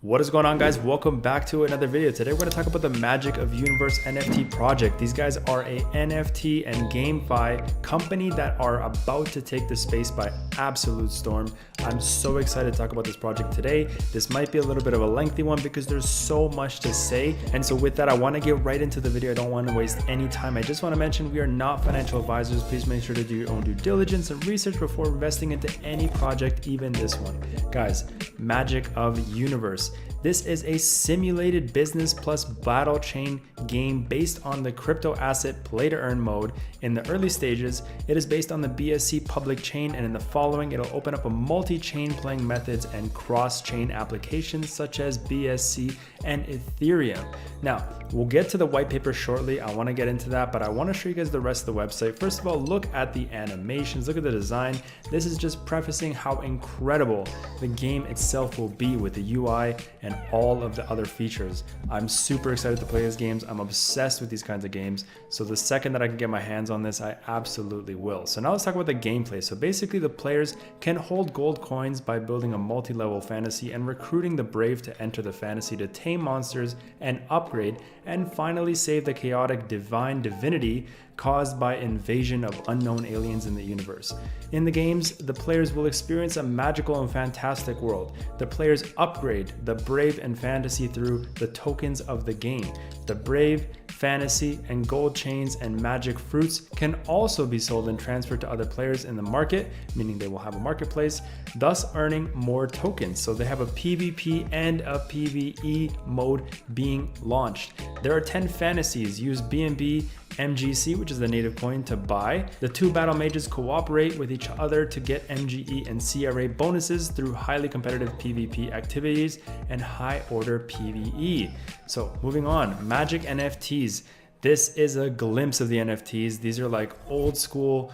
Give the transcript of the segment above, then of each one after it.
What is going on, guys? Welcome back to another video. Today we're going to talk about the Magic of Universe NFT project. These guys are a NFT and GameFi company that are about to take the space by absolute storm. I'm so excited to talk about this project today. This might be a little bit of a lengthy one because there's so much to say. And so with that, I want to get right into the video. I don't want to waste any time. I just want to mention we are not financial advisors. Please make sure to do your own due diligence and research before investing into any project, even this one. Guys, Magic of Universe. This is a simulated business plus battle chain game based on the crypto asset play to earn mode. In the early stages, it is based on the BSC public chain, and in the following, it'll open up a multi-chain playing methods and cross-chain applications such as BSC and Ethereum. Now, we'll get to the white paper shortly. I want to get into that, but I want to show you guys the rest of the website. First of all, look at the animations, look at the design. This is just prefacing how incredible the game itself will be with the UI and all of the other features. I'm super excited to play these games. I'm obsessed with these kinds of games. So the second that I can get my hands on this, I absolutely will. So now let's talk about the gameplay. So basically the players can hold gold coins by building a multi-level fantasy and recruiting the brave to enter the fantasy to tame monsters and upgrade, and finally save the chaotic divine divinity caused by invasion of unknown aliens in the universe. In the games, the players will experience a magical and fantastic world. The players upgrade the brave and fantasy through the tokens of the game. The brave, fantasy, and gold chains and magic fruits can also be sold and transferred to other players in the market, meaning they will have a marketplace, thus earning more tokens. So they have a PvP and a PvE mode being launched. There are 10 fantasies. Use BNB MGC, which is the native coin, to buy. The two battle mages cooperate with each other to get MGE and CRA bonuses through highly competitive PvP activities and high order PvE. So moving on, Magic NFTs. This is a glimpse of the NFTs. These are like old school,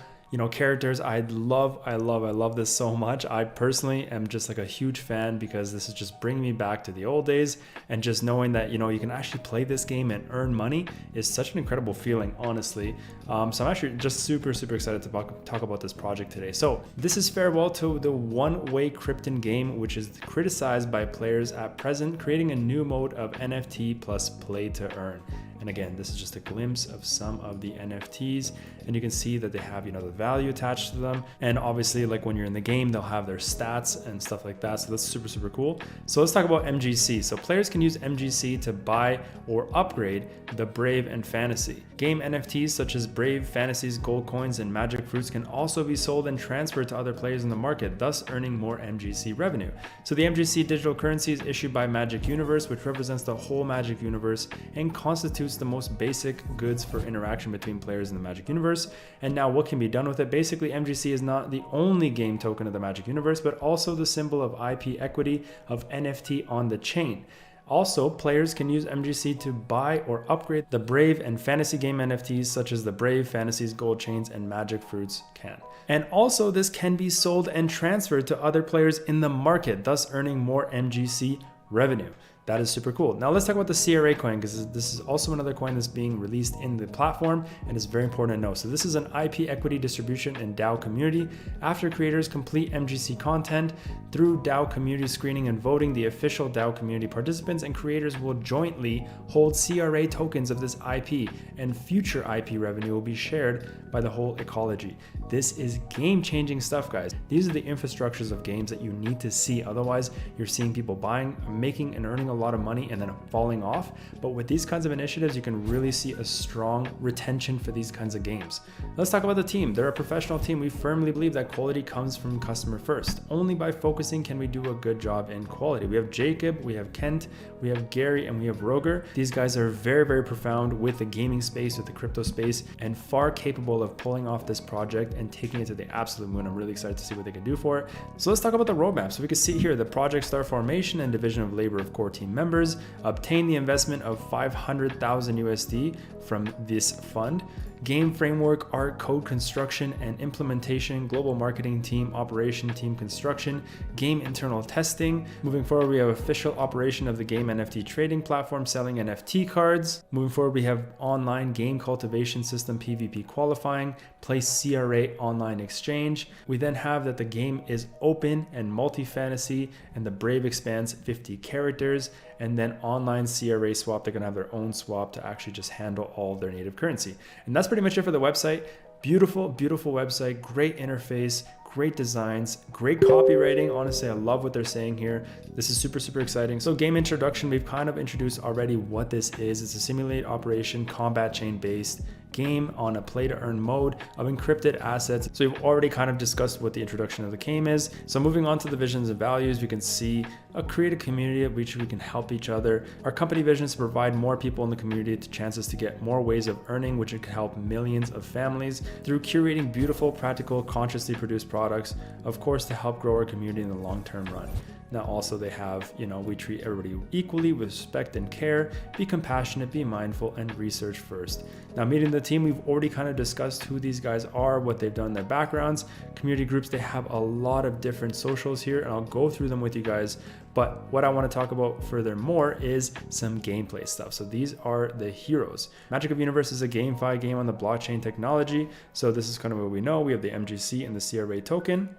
characters. I love this so much. I personally am just like a huge fan because this is just bringing me back to the old days, and just knowing that, you can actually play this game and earn money is such an incredible feeling, honestly. So I'm actually just super excited to talk about this project today. So this is farewell to the one-way Krypton game, which is criticized by players at present, creating a new mode of NFT plus play to earn. And again, this is just a glimpse of some of the NFTs, and you can see that they have, the value attached to them. And obviously, like when you're in the game, they'll have their stats and stuff like that. So that's super cool. So let's talk about MGC. So players can use MGC to buy or upgrade the Brave and Fantasy. Game NFTs such as Brave, Fantasies, gold coins, and magic fruits can also be sold and transferred to other players in the market, thus earning more MGC revenue. So the MGC digital currency is issued by Magic Universe, which represents the whole Magic Universe and constitutes the most basic goods for interaction between players in the Magic Universe. And now what can be done with it? Basically, MGC is not the only game token of the Magic Universe, but also the symbol of IP equity of NFT on the chain. Also, players can use MGC to buy or upgrade the Brave and Fantasy game NFTs such as the Brave, Fantasies, gold chains, and magic fruits can. And also, this can be sold and transferred to other players in the market, thus earning more MGC revenue. That is super cool. Now let's talk about the CRA coin, because this is also another coin that's being released in the platform and is very important to know. So this is an IP equity distribution and DAO community. After creators complete MGC content through DAO community screening and voting, the official DAO community participants and creators will jointly hold CRA tokens of this IP, and future IP revenue will be shared by the whole ecology. This is game-changing stuff, guys. These are the infrastructures of games that you need to see. Otherwise, you're seeing people buying, making, and earning a lot of money and then falling off. But with these kinds of initiatives, you can really see a strong retention for these kinds of games. Let's talk about the team. They're a professional team. We firmly believe that quality comes from customer first. Only by focusing can we do a good job in quality. We have Jacob, we have Kent, we have Gary, and we have Roger. These guys are very profound with the gaming space, with the crypto space, and far capable of pulling off this project and taking it to the absolute moon. I'm really excited to see what they can do for it. So let's talk about the roadmap. So we can see here the project start formation and division of labor of core team members, obtain the investment of 500,000 USD from this fund, game framework, art, code construction and implementation, global marketing team, operation team construction, game internal testing. Moving forward, we have official operation of the game NFT trading platform, selling NFT cards. Moving forward, we have online game cultivation system, PvP qualifying, place CRA online exchange. We then have that the game is open and multi-fantasy, and the Brave expands 50 characters, and then online CRA swap. They're gonna have their own swap to actually just handle all of their native currency. And that's pretty much it for the website. Beautiful, beautiful website, great interface, great designs, great copywriting. Honestly, I love what they're saying here. This is super, super exciting. So game introduction, we've kind of introduced already what this is. It's a simulate operation, combat chain based game on a play to earn mode of encrypted assets. So we've already kind of discussed what the introduction of the game is. So moving on to the visions and values, we can see a creative community at which we can help each other. Our company vision is to provide more people in the community the chances to get more ways of earning, which could help millions of families through curating beautiful, practical, consciously produced products, of course, to help grow our community in the long-term run. Now also they have, we treat everybody equally with respect and care, be compassionate, be mindful, and research first. Now meeting the team, we've already kind of discussed who these guys are, what they've done, their backgrounds, community groups. They have a lot of different socials here, and I'll go through them with you guys. But what I want to talk about furthermore is some gameplay stuff. So these are the heroes. Magic of Universe is a GameFi game on the blockchain technology. So this is kind of what we know. We have the MGC and the CRA token.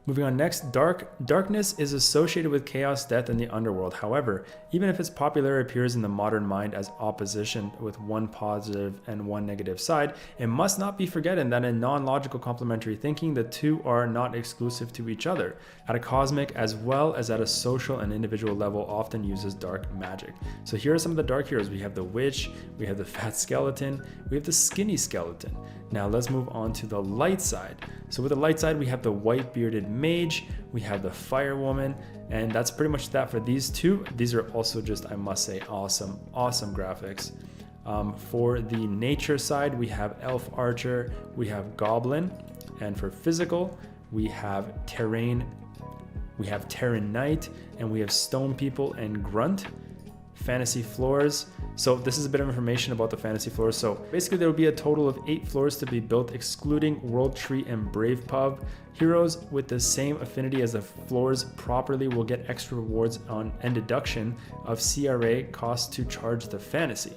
Moving on next, darkness is associated with chaos, death, and the underworld. However, even if its popularity appears in the modern mind as opposition with one positive and one negative side, it must not be forgotten that in non-logical complementary thinking, the two are not exclusive to each other. At a cosmic as well as at a social and individual level, often uses dark magic. So here are some of the dark heroes. We have the witch, we have the fat skeleton, we have the skinny skeleton. Now let's move on to the light side. So with the light side, we have the white bearded mage, we have the fire woman, and that's pretty much that for these two. These are also just, I must say, awesome graphics. For the nature side, we have elf archer, we have goblin, and for physical, we have terrain knight, and we have stone people and grunt. Fantasy floors. So this is a bit of information about the fantasy floors. So basically there will be a total of 8 floors to be built, excluding World Tree and Brave Pub. Heroes with the same affinity as the floors properly will get extra rewards on and deduction of CRA cost to charge the fantasy.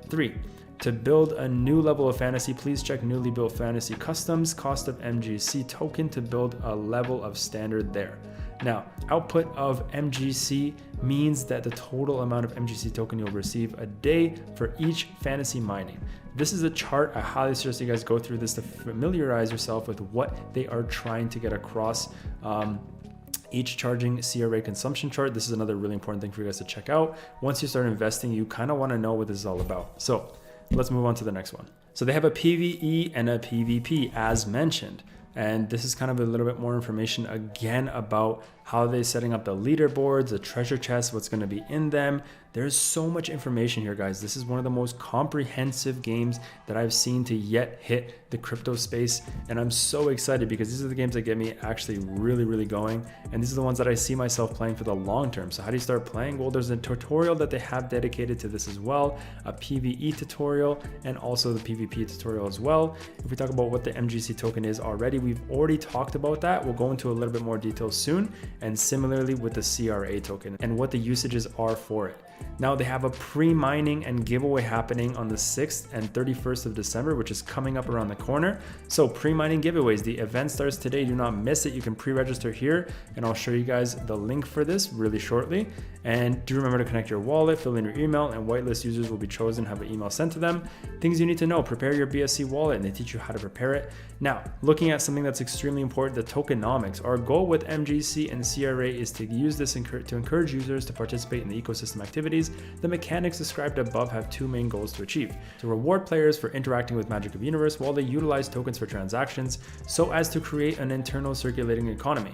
3. To build a new level of fantasy, please check newly built fantasy customs, cost of MGC token to build a level of standard there. Now, output of MGC means that the total amount of MGC token you'll receive a day for each fantasy mining. This is a chart. I highly suggest you guys go through this to familiarize yourself with what they are trying to get across. Each charging CRA consumption chart. This is another really important thing for you guys to check out. Once you start investing, you kind of want to know what this is all about. So let's move on to the next one. So they have a PvE and a PvP as mentioned. And this is kind of a little bit more information again about how they're setting up the leaderboards, the treasure chests, what's going to be in them. There's so much information here, guys. This is one of the most comprehensive games that I've seen to yet hit the crypto space. And I'm so excited because these are the games that get me actually really, really going. And these are the ones that I see myself playing for the long term. So how do you start playing? Well, there's a tutorial that they have dedicated to this as well, a PvE tutorial, and also the PvP tutorial as well. If we talk about what the MGC token is already, we've already talked about that. We'll go into a little bit more detail soon. And similarly with the CRA token and what the usages are for it. Now they have a pre-mining and giveaway happening on the 6th and 31st of December, which is coming up around the corner. So pre-mining giveaways, the event starts today. Do not miss it. You can pre-register here and I'll show you guys the link for this really shortly. And do remember to connect your wallet, fill in your email, and whitelist users will be chosen, have an email sent to them. Things you need to know: prepare your BSC wallet, and they teach you how to prepare it. Now, looking at something that's extremely important, the tokenomics. Our goal with MGC and CRA is to use this to encourage users to participate in the ecosystem activities. The mechanics described above have 2 main goals to achieve: to reward players for interacting with Magic of Universe while they utilize tokens for transactions, so as to create an internal circulating economy.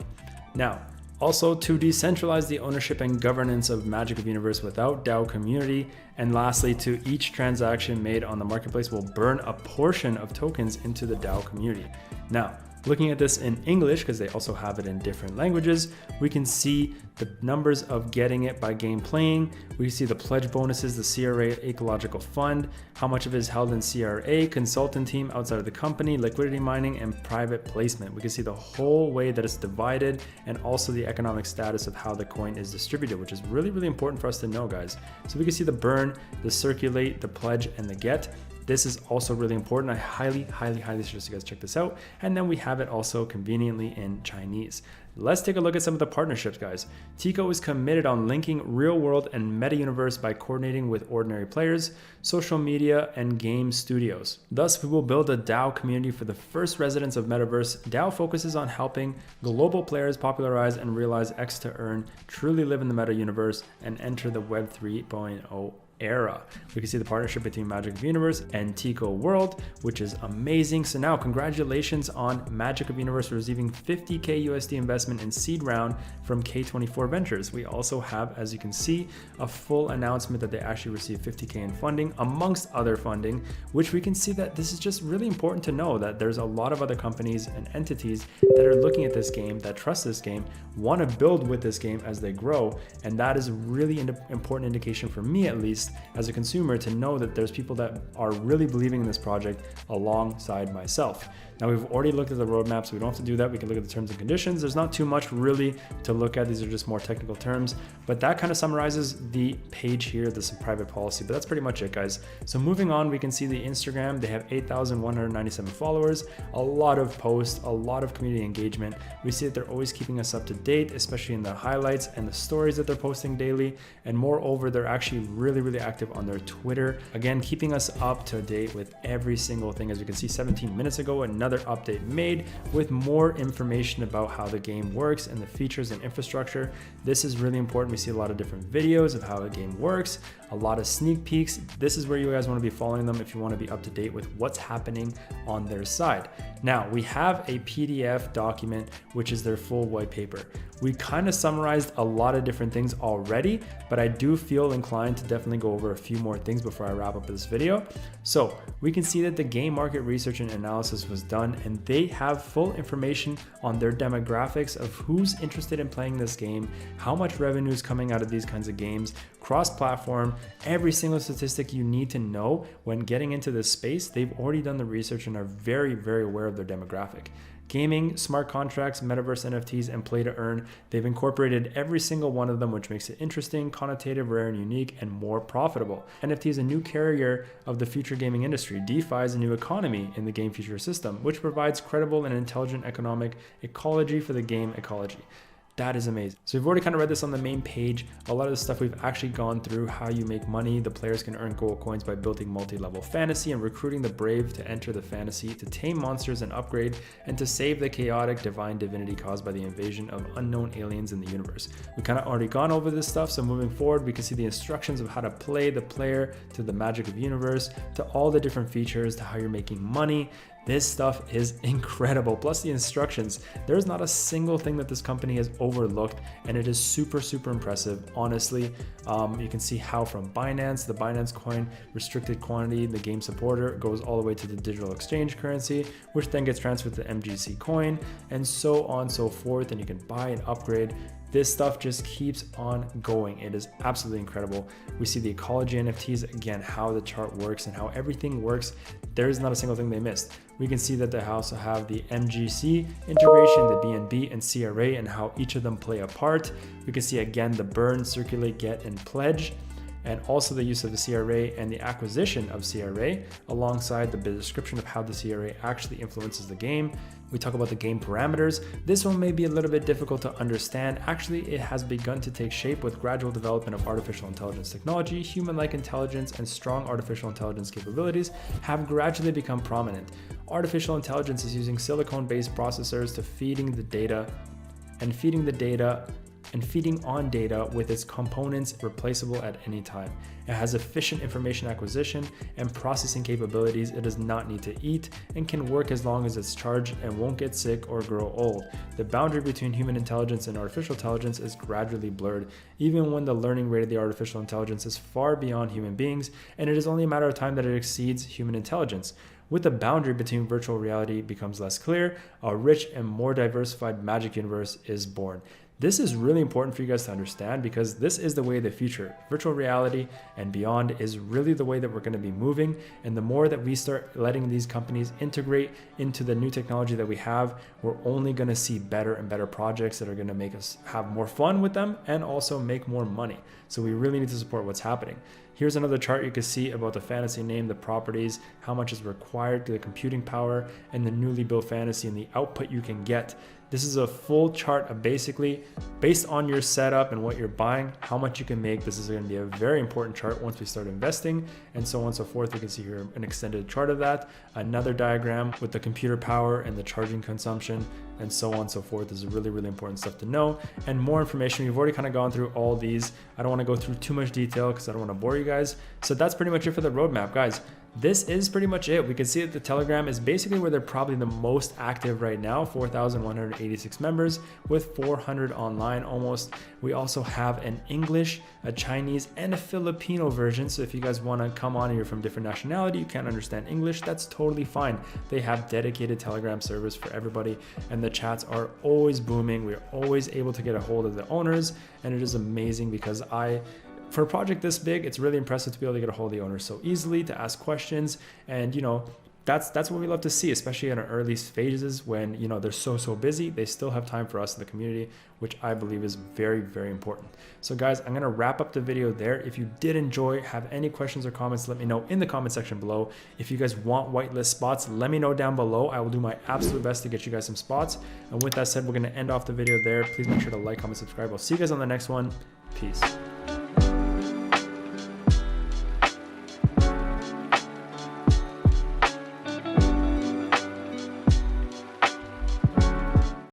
Now, also to decentralize the ownership and governance of Magic of Universe without DAO community. And lastly, to each transaction made on the marketplace will burn a portion of tokens into the DAO community. Now, Looking at this in English, because they also have it in different languages, we can see the numbers of getting it by game playing. We see the pledge bonuses, the CRA Ecological Fund, how much of it is held in CRA, consultant team outside of the company, liquidity mining, and private placement. We can see the whole way that it's divided and also the economic status of how the coin is distributed, which is really, really important for us to know, guys. So we can see the burn, the circulate, the pledge, and the get. This is also really important. I highly suggest you guys check this out. And then we have it also conveniently in Chinese. Let's take a look at some of the partnerships, guys. Tico is committed on linking real world and meta universe by coordinating with ordinary players, social media, and game studios. Thus, we will build a DAO community for the first residents of Metaverse. DAO focuses on helping global players popularize and realize X to earn, truly live in the meta universe, and enter the Web 3.0 era. We can see the partnership between Magic of Universe and Tico World, which is amazing. So now congratulations on Magic of Universe receiving 50K USD investment in seed round from K24 Ventures. We also have, as you can see, a full announcement that they actually received 50K in funding amongst other funding, which we can see that this is just really important to know that there's a lot of other companies and entities that are looking at this game, that trust this game, want to build with this game as they grow. And that is really an important indication for me, at least, as a consumer, to know that there's people that are really believing in this project alongside myself. Now, we've already looked at the roadmap, so we don't have to do that. We can look at the terms and conditions. There's not too much really to look at. These are just more technical terms, but that kind of summarizes the page here. This is private policy, but that's pretty much it, guys. So moving on, we can see the Instagram. They have 8,197 followers, a lot of posts, a lot of community engagement. We see that they're always keeping us up to date, especially in the highlights and the stories that they're posting daily. And moreover, they're actually really active on their Twitter. Again, keeping us up to date with every single thing. As you can see, 17 minutes ago, another update made with more information about how the game works and the features and infrastructure. This is really important. We see a lot of different videos of how the game works, a lot of sneak peeks. This is where you guys want to be following them if you want to be up to date with what's happening on their side. Now, we have a PDF document, which is their full white paper. We kind of summarized a lot of different things already, but I do feel inclined to definitely go over a few more things before I wrap up this video. So we can see that the game market research and analysis was done, and they have full information on their demographics of who's interested in playing this game, how much revenue is coming out of these kinds of games, cross-platform, every single statistic you need to know when getting into this space. They've already done the research and are very aware of their demographic. Gaming, smart contracts, metaverse NFTs, and play to earn. They've incorporated every single one of them, which makes it interesting, connotative, rare, and unique, and more profitable. NFT is a new carrier of the future gaming industry. DeFi is a new economy in the game future system, which provides credible and intelligent economic ecology for the game ecology. That is amazing. So we've already kind of read this on the main page. A lot of the stuff we've actually gone through, how you make money. The players can earn gold coins by building multi-level fantasy and recruiting the brave to enter the fantasy, to tame monsters and upgrade, and to save the chaotic divine divinity caused by the invasion of unknown aliens in the universe. We kind of already gone over this stuff. So moving forward, we can see the instructions of how to play the player, to the magic of universe, to all the different features, to how you're making money. This stuff is incredible. Plus the instructions, there's not a single thing that this company has overlooked, and it is super impressive, honestly. You can see how from Binance, the Binance coin, restricted quantity, the game supporter, goes all the way to the digital exchange currency, which then gets transferred to MGC coin, and so on and so forth, and you can buy and upgrade. This stuff just keeps on going. It is absolutely incredible. We see the ecology NFTs, again, how the chart works and how everything works. There is not a single thing they missed. We can see that they also have the MGC integration, the BNB and CRA, and how each of them play a part. We can see again the burn, circulate, get, and pledge, and also the use of the CRA and the acquisition of CRA, alongside the description of how the CRA actually influences the game. We talk about the game parameters. This one may be a little bit difficult to understand. Actually, it has begun to take shape with gradual development of artificial intelligence technology. Human-like intelligence and strong artificial intelligence capabilities have gradually become prominent. Artificial intelligence is using silicon-based processors to feeding on data with its components replaceable at any time. It has efficient information acquisition and processing capabilities. It does not need to eat and can work as long as it's charged and won't get sick or grow old. The boundary between human intelligence and artificial intelligence is gradually blurred, even when the learning rate of the artificial intelligence is far beyond human beings, and it is only a matter of time that it exceeds human intelligence. With the boundary between virtual reality becomes less clear, a rich and more diversified magic universe is born. This is really important for you guys to understand because this is the way of the future. Virtual reality and beyond is really the way that we're going to be moving. And the more that we start letting these companies integrate into the new technology that we have, we're only going to see better and better projects that are going to make us have more fun with them and also make more money. So we really need to support what's happening. Here's another chart you can see about the fantasy name, the properties, how much is required, the computing power, and the newly built fantasy and the output you can get. This is a full chart of basically based on your setup and what you're buying, how much you can make. This is going to be a very important chart once we start investing and so on and so forth. You can see here an extended chart of that, another diagram with the computer power and the charging consumption and so on and so forth. This is really, really important stuff to know. And more information, we've already kind of gone through all these. I don't want to go through too much detail because I don't want to bore you guys. So that's pretty much it for the roadmap, guys. This is pretty much it. We can see that the Telegram is basically where they're probably the most active right now, 4,186 members with 400 online almost. We also have an English, a Chinese, and a Filipino version. So if you guys want to come on and you're from different nationality, you can't understand English, that's totally fine. They have dedicated Telegram servers for everybody and the chats are always booming. We're always able to get a hold of the owners and it is amazing because for a project this big, it's really impressive to be able to get a hold of the owners so easily, to ask questions. And, you know, that's what we love to see, especially in our early phases when, you know, they're so busy. They still have time for us in the community, which I believe is very, very important. So guys, I'm going to wrap up the video there. If you did enjoy, have any questions or comments, let me know in the comment section below. If you guys want whitelist spots, let me know down below. I will do my absolute best to get you guys some spots. And with that said, we're going to end off the video there. Please make sure to like, comment, subscribe. I'll see you guys on the next one. Peace.